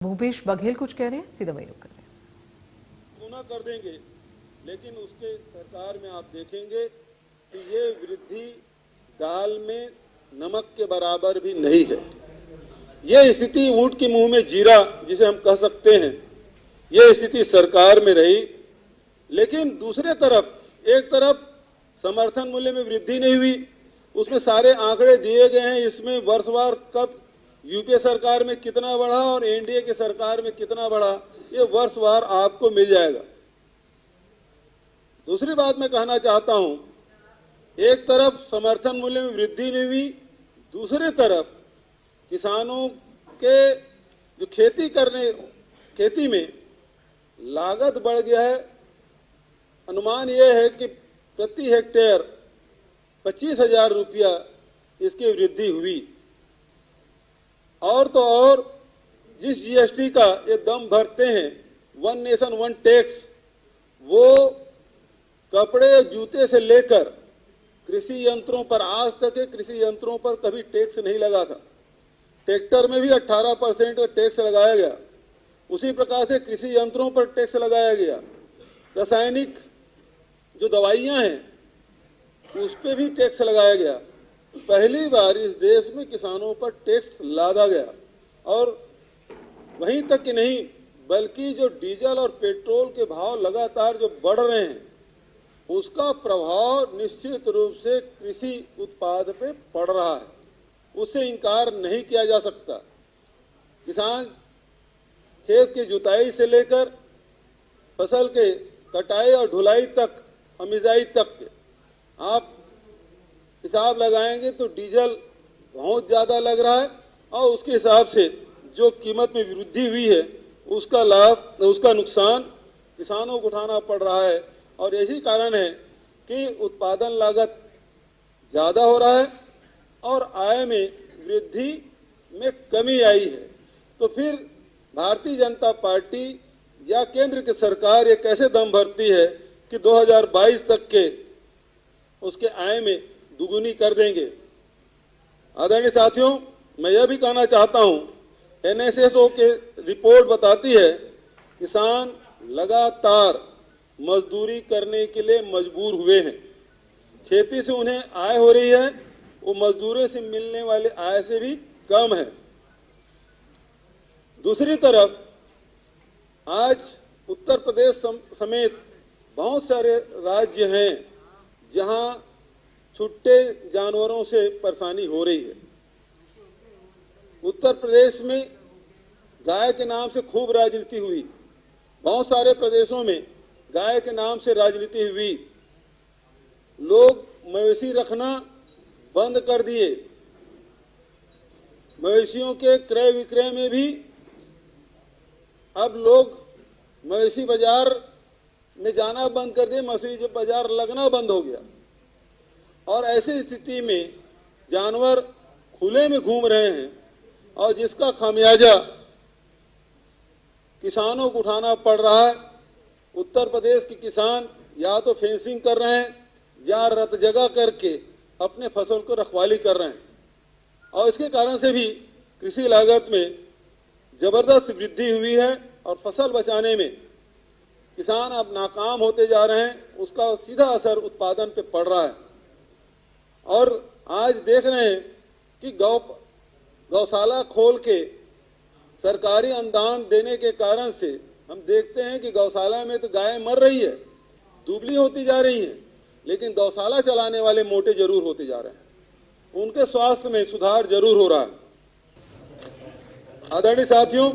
भूपेश बघेल कुछ कह रहे हैं, सीधा वही रुक कर रहे हैं। गुना कर देंगे, लेकिन उसके सरकार में आप देखेंगे कि ये वृद्धि दाल में नमक के बराबर भी नहीं है। ये स्थिति ऊंट के मुंह में जीरा जिसे हम कह सकते हैं, ये स्थिति सरकार में रही। लेकिन दूसरे तरफ एक तरफ समर्थन मूल्य में वृद्धि नहीं हुई, उसमें सारे आंकड़े दिए गए हैं। इसमें वर्षवार कब यूपीए सरकार में कितना बढ़ा और एनडीए की सरकार में कितना बढ़ा, ये वर्षवार आपको मिल जाएगा। दूसरी बात मैं कहना चाहता हूं, एक तरफ समर्थन मूल्य में वृद्धि नहीं हुई, दूसरी तरफ किसानों के जो खेती में लागत बढ़ गया है। अनुमान यह है कि प्रति हेक्टेयर 25,000 रुपया इसकी वृद्धि हुई। और तो और जिस जीएसटी का ये दम भरते हैं, वन नेशन वन टैक्स, वो कपड़े जूते से लेकर कृषि यंत्रों पर, आज तक के कृषि यंत्रों पर कभी टैक्स नहीं लगा था। ट्रैक्टर में भी 18% का टैक्स लगाया गया। उसी प्रकार से कृषि यंत्रों पर टैक्स लगाया गया। रासायनिक जो दवाइयां हैं उस पर भी टैक्स लगाया गया। पहली बार इस देश में किसानों पर टैक्स लादा गया। और वहीं तक कि नहीं, बल्कि जो डीजल और पेट्रोल के भाव लगातार जो बढ़ रहे हैं, उसका प्रभाव निश्चित रूप से कृषि उत्पाद पे पड़ रहा है, उससे इनकार नहीं किया जा सकता। किसान खेत की जुताई से लेकर फसल के कटाई और ढुलाई तक, अमिजाई तक के आप हिसाब लगाएंगे तो डीजल बहुत ज्यादा लग रहा है और उसके हिसाब से जो कीमत में वृद्धि हुई है उसका लाभ, उसका नुकसान किसानों को उठाना पड़ रहा है। और यही कारण है कि उत्पादन लागत ज्यादा हो रहा है और आय में वृद्धि में कमी आई है। तो फिर भारतीय जनता पार्टी या केंद्र की सरकार ये कैसे दम भरती है कि 2022 तक के उसके आय में दुगुनी कर देंगे। आदरणीय साथियों, मैं यह भी कहना चाहता हूं, एनएसएसओ के रिपोर्ट बताती है किसान लगातार मजदूरी करने के लिए मजबूर हुए हैं। खेती से उन्हें आय हो रही है, वो मजदूरी से मिलने वाले आय से भी कम है। दूसरी तरफ आज उत्तर प्रदेश समेत बहुत सारे राज्य हैं जहां छुट्टे जानवरों से परेशानी हो रही है। उत्तर प्रदेश में गाय के नाम से खूब राजनीति हुई, बहुत सारे प्रदेशों में गाय के नाम से राजनीति हुई। लोग मवेशी रखना बंद कर दिए। मवेशियों के क्रय विक्रय में भी अब लोग मवेशी बाजार में जाना बंद कर दिए, मवेशी बाजार लगना बंद हो गया। और ऐसी स्थिति में जानवर खुले में घूम रहे हैं और जिसका खामियाजा किसानों को उठाना पड़ रहा है। उत्तर प्रदेश के किसान या तो फेंसिंग कर रहे हैं या रत जगह करके अपने फसल को रखवाली कर रहे हैं और इसके कारण से भी कृषि लागत में जबरदस्त वृद्धि हुई है और फसल बचाने में किसान अब नाकाम होते जा रहे हैं। उसका सीधा असर उत्पादन पे पड़ रहा है। और आज देख रहे हैं कि गौशाला खोल के सरकारी अनुदान देने के कारण से हम देखते हैं कि गौशाला में तो गाय मर रही है, दुबली होती जा रही है, लेकिन गौशाला चलाने वाले मोटे जरूर होते जा रहे हैं। उनके स्वास्थ्य में सुधार जरूर हो रहा है। आदरणीय साथियों,